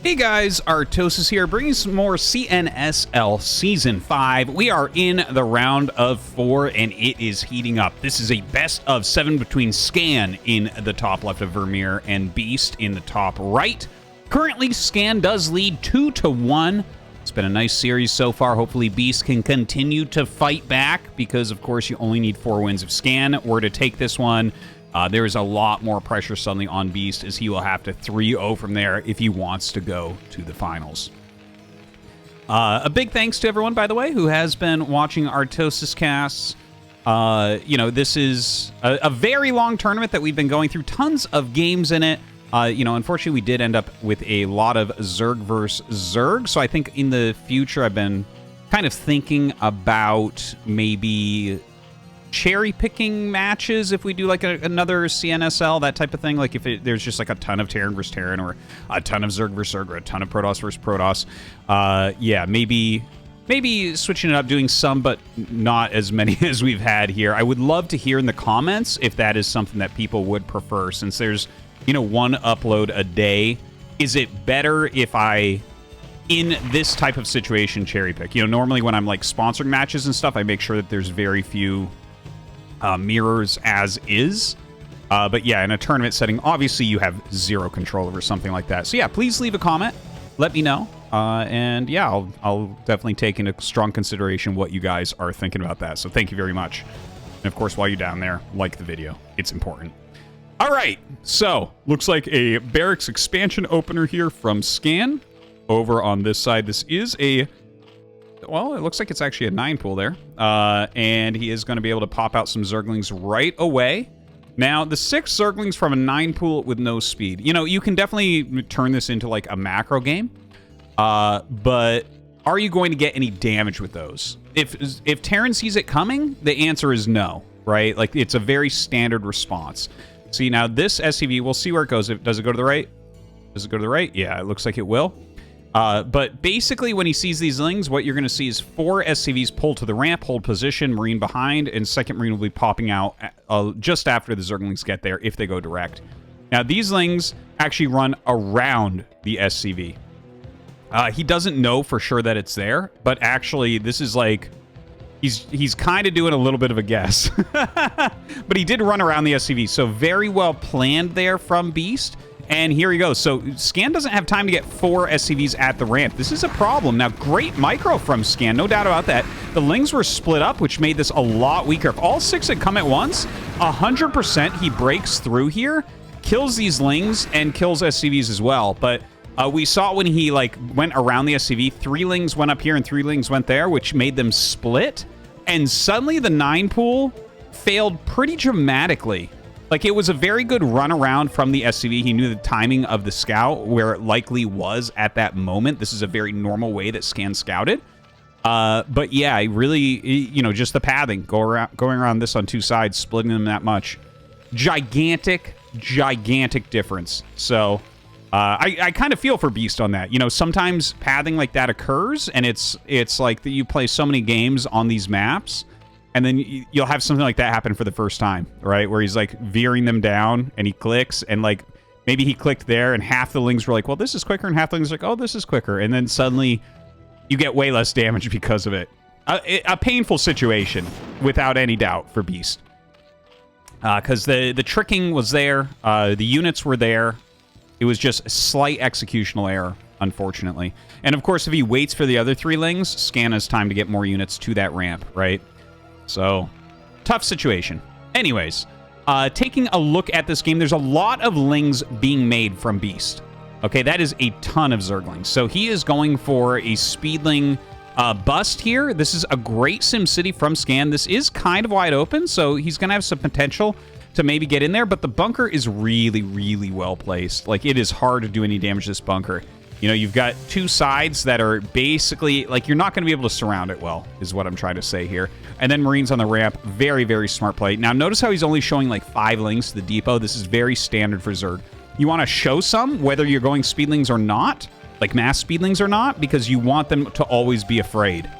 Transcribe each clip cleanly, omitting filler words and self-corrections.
Hey guys, Artosis here, bringing some more CNSL Season 5. We are in the round of 4, and it is heating up. This is a best of 7 between Scan in the top left of Vermeer and Beast in the top right. Currently, Scan does lead 2-1. It's been a nice series so far. Hopefully, Beast can continue to fight back because, of course, you only need 4 wins. If Scan were to take this one, there is a lot more pressure suddenly on Beast, as he will have to 3-0 from there if he wants to go to the finals. A big thanks to everyone, by the way, who has been watching ArtosisCasts. This is a very long tournament that we've been going through. Tons of games in it. Unfortunately, we did end up with a lot of Zerg versus Zerg. So I think in the future, I've been kind of thinking about maybe cherry-picking matches if we do like another CNSL, that type of thing. Like if there's just like a ton of Terran versus Terran, or a ton of Zerg versus Zerg, or a ton of Protoss versus Protoss. Yeah, maybe switching it up, doing some, but not as many as we've had here. I would love to hear in the comments if that is something that people would prefer, since there's, one upload a day. Is it better if I, in this type of situation, cherry pick? Normally when I'm like sponsoring matches and stuff, I make sure that there's very few mirrors as is. But yeah, in a tournament setting, obviously you have zero control over something like that. So yeah, please leave a comment. Let me know. And yeah, I'll definitely take into strong consideration what you guys are thinking about that. So thank you very much. And of course, while you're down there, like the video. It's important. All right. So looks like a barracks expansion opener here from Scan. Over on this side, this is a... well, it looks like it's actually a 9 pool there. And he is going to be able to pop out some Zerglings right away. Now, the 6 Zerglings from a 9 pool with no speed. You can definitely turn this into like a macro game. But are you going to get any damage with those? If Terran sees it coming, the answer is no, right? Like, it's a very standard response. See, now this SCV, we'll see where it goes. Does it go to the right? Does it go to the right? Yeah, it looks like it will. But basically, when he sees these Lings, what you're going to see is 4 SCVs pull to the ramp, hold position, Marine behind, and second Marine will be popping out just after the Zerglings get there, if they go direct. Now, these Lings actually run around the SCV. He doesn't know for sure that it's there, but actually, this is like... He's kind of doing a little bit of a guess. But he did run around the SCV, so very well planned there from Beast. And here he goes. So Scan doesn't have time to get 4 SCVs at the ramp. This is a problem. Now, great micro from Scan, no doubt about that. The Lings were split up, which made this a lot weaker. If all 6 had come at once, 100% he breaks through here, kills these Lings, and kills SCVs as well. But we saw when he went around the SCV, 3 Lings went up here and 3 Lings went there, which made them split. And suddenly the 9 pool failed pretty dramatically. Like, it was a very good run around from the SCV. He knew the timing of the scout, where it likely was at that moment. This is a very normal way that Scan scouted. But yeah, really, just the pathing, going around this on 2 sides, splitting them that much. Gigantic difference. So I kind of feel for Beast on that. Sometimes pathing like that occurs, and it's like that you play so many games on these maps, and then you'll have something like that happen for the first time, right? Where he's like veering them down, and he clicks, and like maybe he clicked there, and half the Lings were like, well, this is quicker, and half the Lings are like, oh, this is quicker. And then suddenly you get way less damage because of it. A painful situation, without any doubt, for Beast. Because the tricking was there, the units were there. It was just a slight executional error, unfortunately. And of course, if he waits for the other 3 Lings, Scan has time to get more units to that ramp, right? So, tough situation. Anyways, taking a look at this game, there's a lot of Lings being made from Beast. Okay, that is a ton of Zerglings. So he is going for a Speedling bust here. This is a great SimCity from Scan. This is kind of wide open, so he's going to have some potential to maybe get in there, but the bunker is really, really well placed. Like, it is hard to do any damage to this bunker. You've got 2 sides that are basically, like, you're not going to be able to surround it well, is what I'm trying to say here. And then Marines on the ramp, very, very smart play. Now, notice how he's only showing, like, 5 Lings to the depot. This is very standard for Zerg. You want to show some, whether you're going Speedlings or not, like mass Speedlings or not, because you want them to always be afraid.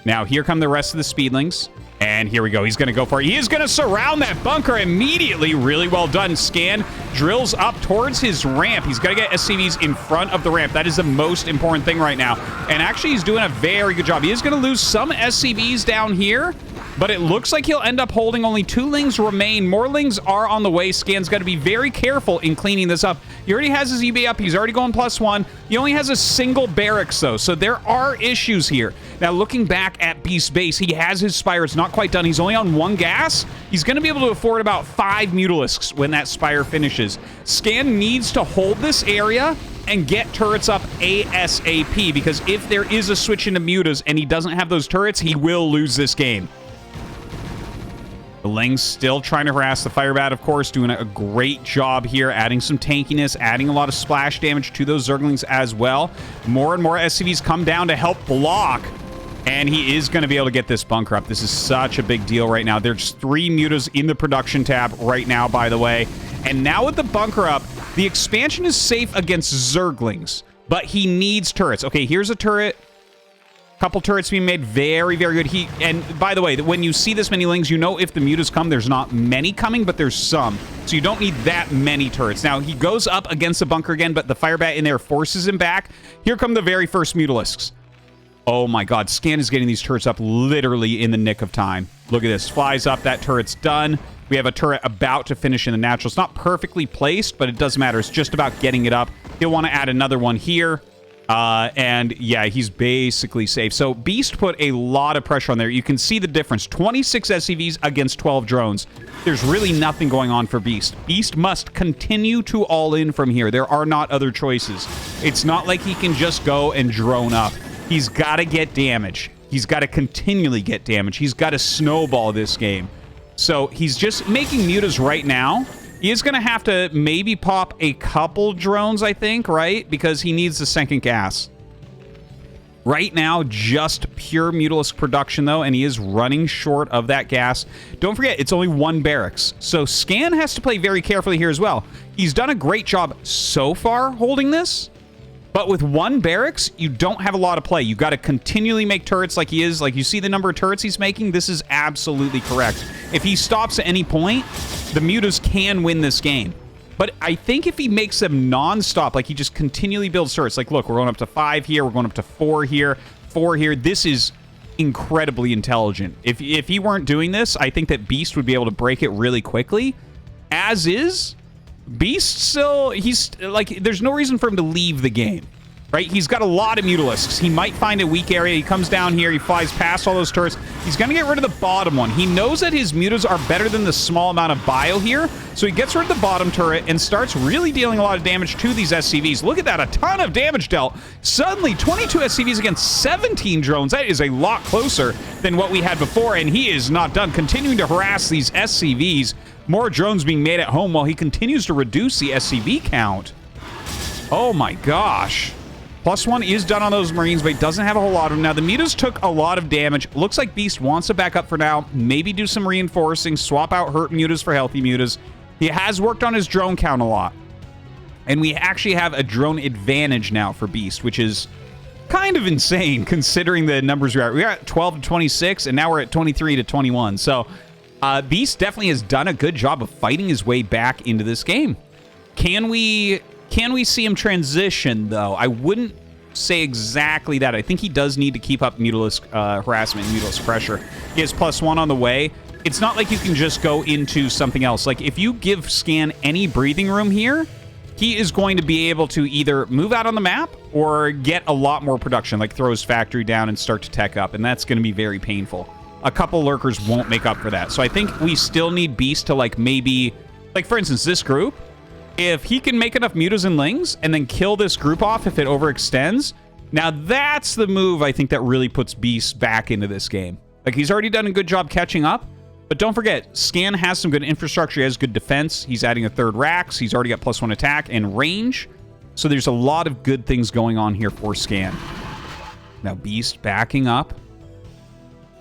Now, here come the rest of the Speedlings. And here we go. He's going to go for it. He is going to surround that bunker immediately. Really well done. Scan drills up towards his ramp. He's got to get SCVs in front of the ramp. That is the most important thing right now. And actually, he's doing a very good job. He is going to lose some SCVs down here, but it looks like he'll end up holding. Only 2 lings remain. More lings are on the way. Scan's got to be very careful in cleaning this up. He already has his EB up. He's already going +1. He only has a single barracks, though, so there are issues here. Now, looking back at Beast Base, he has his Spire. It's not quite done. He's only on 1 gas. He's going to be able to afford about 5 Mutalisks when that Spire finishes. Scan needs to hold this area and get turrets up ASAP, because if there is a switch into mutas and he doesn't have those turrets, he will lose this game. The Ling's still trying to harass the Firebat, of course, doing a great job here, adding some tankiness, adding a lot of splash damage to those Zerglings as well. More and more SCVs come down to help block, and he is going to be able to get this bunker up. This is such a big deal right now. There's 3 mutas in the production tab right now, by the way. And now with the bunker up, the expansion is safe against Zerglings, but he needs turrets. Okay, here's a turret. Couple turrets being made. Very, very good. And by the way, when you see this many lings, you know if the mutas come, there's not many coming, but there's some. So you don't need that many turrets. Now, he goes up against the bunker again, but the Firebat in there forces him back. Here come the very first Mutalisks. Oh my god, Scan is getting these turrets up literally in the nick of time. Look at this. Flies up. That turret's done. We have a turret about to finish in the natural. It's not perfectly placed, but it doesn't matter. It's just about getting it up. He'll want to add another one here. And yeah, he's basically safe. So Beast put a lot of pressure on there. You can see the difference. 26 SCVs against 12 drones. There's really nothing going on for Beast. Beast must continue to all in from here. There are not other choices. It's not like he can just go and drone up. He's got to get damage. He's got to continually get damage. He's got to snowball this game. So he's just making mutas right now. He is going to have to maybe pop a couple drones, I think, right? Because he needs the second gas. Right now, just pure Mutalisk production, though, and he is running short of that gas. Don't forget, it's only 1 barracks. So Scan has to play very carefully here as well. He's done a great job so far holding this. But with 1 barracks, you don't have a lot of play. You got to continually make turrets like he is. Like, you see the number of turrets he's making? This is absolutely correct. If he stops at any point, the mutas can win this game. But I think if he makes them non-stop, like he just continually builds turrets, like, look, we're going up to 5 here, we're going up to 4 here, 4 here. This is incredibly intelligent. If he weren't doing this, I think that Beast would be able to break it really quickly. As is, Beast still, he's like, there's no reason for him to leave the game, right? He's got a lot of Mutalisks. He might find a weak area. He comes down here. He flies past all those turrets. He's going to get rid of the bottom one. He knows that his mutas are better than the small amount of bio here, so he gets rid of the bottom turret and starts really dealing a lot of damage to these SCVs. Look at that, a ton of damage dealt. Suddenly, 22 SCVs against 17 drones. That is a lot closer than what we had before, and he is not done. Continuing to harass these SCVs. More drones being made at home while he continues to reduce the SCV count. Oh my gosh. +1 is done on those Marines, but he doesn't have a whole lot of them. Now, the mutas took a lot of damage. Looks like Beast wants to back up for now. Maybe do some reinforcing, swap out hurt mutas for healthy mutas. He has worked on his drone count a lot. And we actually have a drone advantage now for Beast, which is kind of insane considering the numbers we are. We are at 12 to 26, and now we're at 23 to 21. So Beast definitely has done a good job of fighting his way back into this game. Can we see him transition, though? I wouldn't say exactly that. I think he does need to keep up Mutalisk harassment and Mutalisk pressure. He has +1 on the way. It's not like you can just go into something else. Like, if you give Scan any breathing room here, he is going to be able to either move out on the map or get a lot more production, like throw his factory down and start to tech up, and that's going to be very painful. A couple lurkers won't make up for that. So I think we still need Beast to, like, maybe... Like, for instance, this group, if he can make enough mutas and lings and then kill this group off if it overextends, now that's the move I think that really puts Beast back into this game. Like, he's already done a good job catching up, but don't forget, Scan has some good infrastructure. He has good defense. He's adding a 3rd Rax. He's already got +1 attack and range. So there's a lot of good things going on here for Scan. Now, Beast backing up.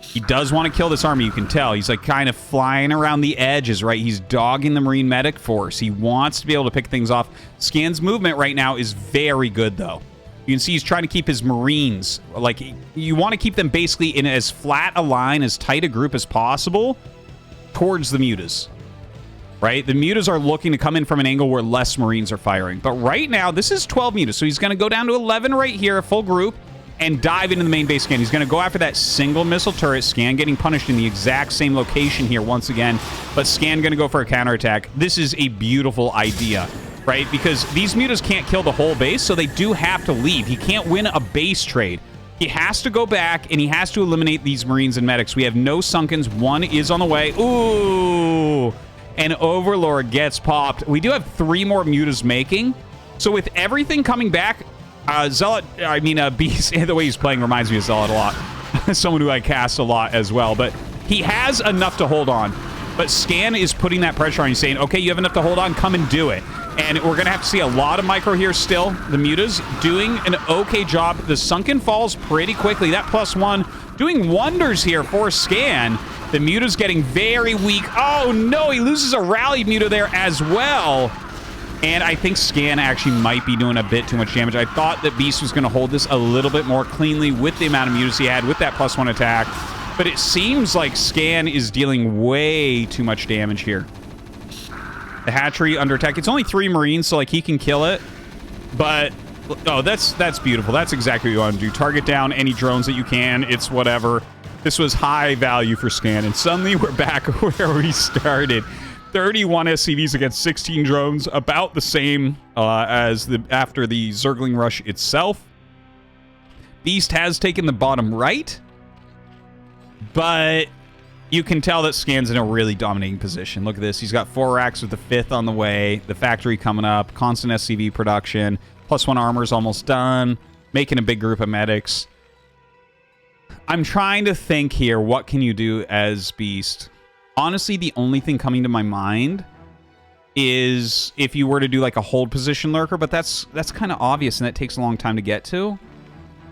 He does want to kill this army, you can tell. He's like kind of flying around the edges, right? He's dogging the Marine Medic force. He wants to be able to pick things off. Scan's movement right now is very good, though. You can see he's trying to keep his Marines. Like, you want to keep them basically in as flat a line, as tight a group as possible towards the mutas. Right? The mutas are looking to come in from an angle where less Marines are firing. But right now, this is 12 mutas, so he's going to go down to 11 right here, a full group, and dive into the main base again. He's going to go after that single missile turret. Scan getting punished in the exact same location here once again, but Scan going to go for a counterattack. This is a beautiful idea, right? Because these mutas can't kill the whole base, so they do have to leave. He can't win a base trade. He has to go back, and he has to eliminate these Marines and medics. We have no Sunkens. One is on the way. Ooh! And Overlord gets popped. We do have 3 more mutas making. So with everything coming back, Zealot, Beast, the way he's playing reminds me of Zealot a lot. Someone who I cast a lot as well. But he has enough to hold on. But Scan is putting that pressure on you, saying, okay, you have enough to hold on, come and do it. And we're going to have to see a lot of micro here still. The mutas doing an okay job. The Sunken falls pretty quickly. That +1 doing wonders here for Scan. The muta's getting very weak. Oh, no, he loses a rally muta there as well. And I think Scan actually might be doing a bit too much damage. I thought that Beast was going to hold this a little bit more cleanly with the amount of mutas he had with that +1 attack. But it seems like Scan is dealing way too much damage here. The hatchery under attack. It's only 3 Marines, so like he can kill it. But, oh, that's beautiful. That's exactly what you want to do. Target down any drones that you can. It's whatever. This was high value for Scan, and suddenly we're back where we started. 31 SCVs against 16 drones, about the same as after the Zergling rush itself. Beast has taken the bottom right, but you can tell that Scan's in a really dominating position. Look at this. He's got 4 racks with the 5th on the way, the factory coming up, constant SCV production, +1 armor's almost done, making a big group of medics. I'm trying to think here, what can you do as Beast? Honestly, the only thing coming to my mind is if you were to do like a hold position lurker, but that's kind of obvious and that takes a long time to get to.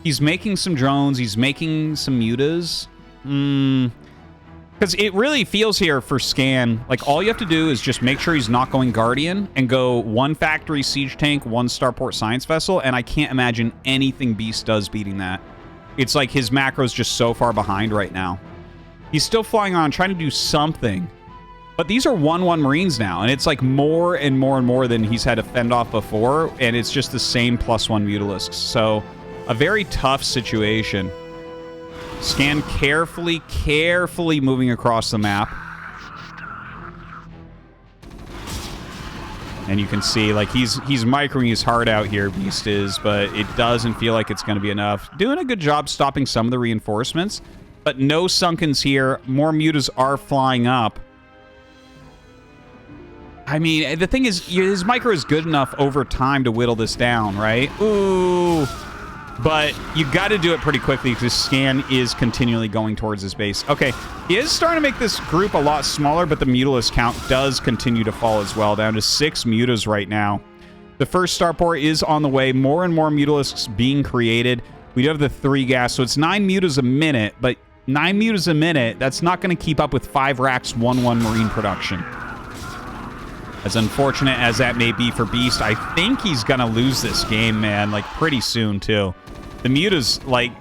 He's making some drones, he's making some mutas. Because it really feels here for Scan, like all you have to do is just make sure he's not going Guardian and go 1 factory siege tank, 1 starport science vessel, and I can't imagine anything Beast does beating that. It's like his macro's just so far behind right now. He's still flying on, trying to do something. But these are 1-1 Marines now, and it's like more and more and more than he's had to fend off before, and it's just the same +1 Mutalisks. So, a very tough situation. Scan carefully moving across the map. And you can see, like, he's microing his heart out here, Beast is, but it doesn't feel like it's going to be enough. Doing a good job stopping some of the reinforcements, but no Sunkens here. More mutas are flying up. I mean, the thing is, his micro is good enough over time to whittle this down, right? Ooh. But you got to do it pretty quickly because Scan is continually going towards his base. Okay, he is starting to make this group a lot smaller, but the Mutalisk count does continue to fall as well, down to 6 mutas right now. The first starport is on the way. More and more Mutalisks being created. We do have the 3 gas, so it's 9 mutas a minute, but 9 mutas a minute, that's not going to keep up with 5 racks 1-1 Marine production. As unfortunate as that may be for Beast, I think he's going to lose this game, man, like pretty soon, too. The mutas, like,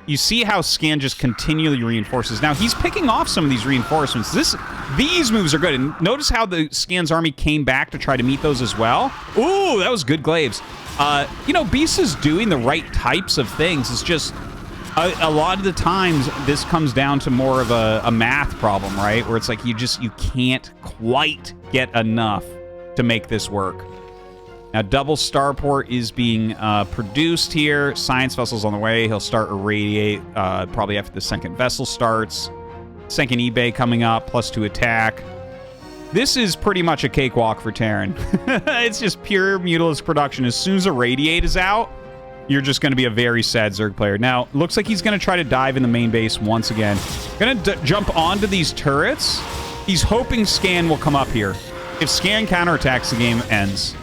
you see how Scan just continually reinforces. Now, he's picking off some of these reinforcements. These moves are good. And notice how the Scan's army came back to try to meet those as well. Ooh, that was good glaives. You know, Beast is doing the right types of things. It's just, a lot of the times, this comes down to more of a math problem, right? Where it's like you can't quite get enough to make this work. Now, double starport is being produced here. Science vessel's on the way. He'll start irradiate probably after the second vessel starts. Second eBay coming up, +2 attack. This is pretty much a cakewalk for Terran. It's just pure Mutalisk production. As soon as irradiate is out, you're just going to be a very sad Zerg player. Now, looks like he's going to try to dive in the main base once again. Going to jump onto these turrets. He's hoping Scan will come up here. If Scan counterattacks, the game ends.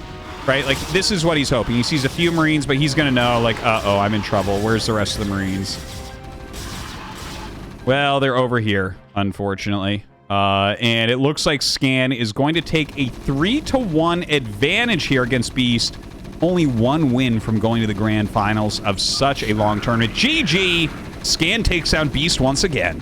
Right? Like, this is what he's hoping. He sees a few Marines, but he's going to know, like, uh-oh, I'm in trouble. Where's the rest of the Marines? Well, they're over here, unfortunately. And it looks like Scan is going to take a 3-to-1 advantage here against Beast. only one win from going to the grand finals of such a long tournament. GG! Scan takes out Beast once again.